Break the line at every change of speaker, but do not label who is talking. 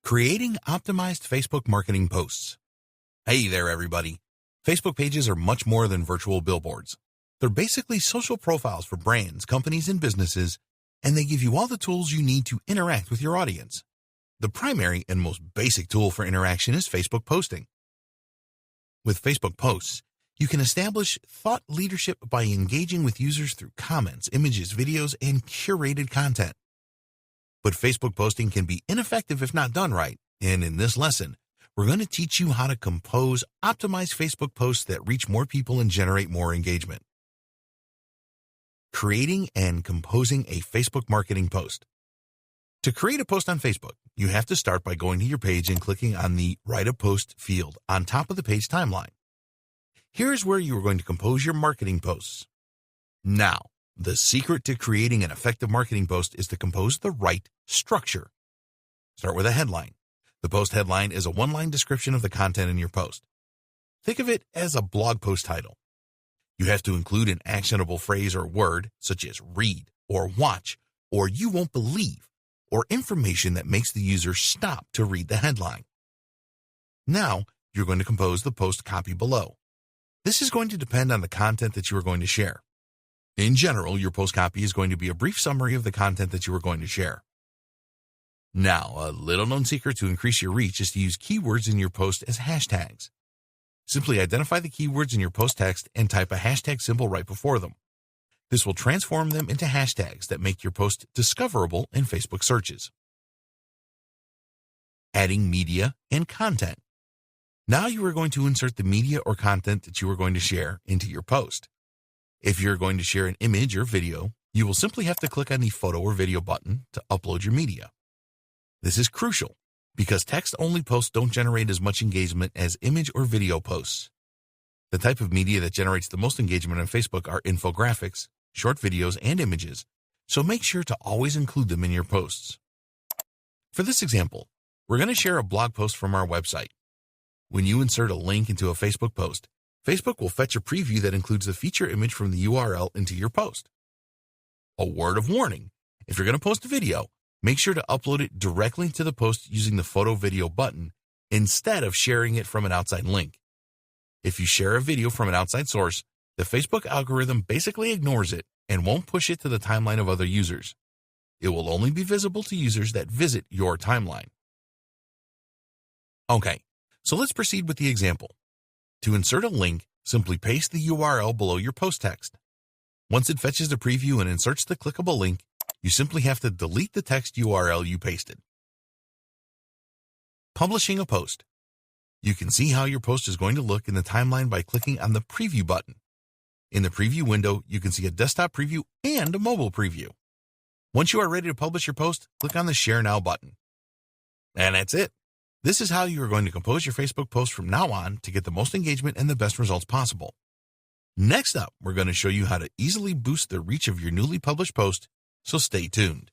Creating optimized Facebook marketing posts. Hey there, everybody. Facebook pages are much more than virtual billboards. They're basically social profiles for brands, companies, and businesses, and they give you all the tools you need to interact with your audience. The primary and most basic tool for interaction is Facebook posting. With Facebook posts, you can establish thought leadership by engaging with users through comments, images, videos, and curated content. But Facebook posting can be ineffective if not done right, and in this lesson, we're going to teach you how to compose optimized Facebook posts that reach more people and generate more engagement. Creating and composing a Facebook marketing post. To create a post on Facebook, you have to start by going to your page and clicking on the Write a Post field on top of the page timeline. Here's where you are going to compose your marketing posts. Now, the secret to creating an effective marketing post is to compose the right structure. Start with a headline. The post headline is a one-line description of the content in your post. Think of it as a blog post title. You have to include an actionable phrase or word, such as read or watch, or you won't believe, or information that makes the user stop to read the headline. Now, you're going to compose the post copy below. This is going to depend on the content that you are going to share. In general, your post copy is going to be a brief summary of the content that you are going to share. Now, a little-known secret to increase your reach is to use keywords in your post as hashtags. Simply identify the keywords in your post text and type a hashtag symbol right before them. This will transform them into hashtags that make your post discoverable in Facebook searches. Adding media and content. Now you are going to insert the media or content that you are going to share into your post. If you're going to share an image or video, you will simply have to click on the photo or video button to upload your media. This is crucial because text-only posts don't generate as much engagement as image or video posts. The type of media that generates the most engagement on Facebook are infographics, short videos, and images, so make sure to always include them in your posts. For this example, we're going to share a blog post from our website. When you insert a link into a Facebook post, Facebook will fetch a preview that includes the feature image from the URL into your post. A word of warning: if you're going to post a video, make sure to upload it directly to the post using the photo video button instead of sharing it from an outside link. If you share a video from an outside source, the Facebook algorithm basically ignores it and won't push it to the timeline of other users. It will only be visible to users that visit your timeline. Okay, so let's proceed with the example. To insert a link, simply paste the URL below your post text. Once it fetches the preview and inserts the clickable link, you simply have to delete the text URL you pasted. Publishing a post. You can see how your post is going to look in the timeline by clicking on the preview button. In the preview window, you can see a desktop preview and a mobile preview. Once you are ready to publish your post, click on the Share Now button. And that's it. This is how you are going to compose your Facebook post from now on to get the most engagement and the best results possible. Next up, we're going to show you how to easily boost the reach of your newly published post, so stay tuned.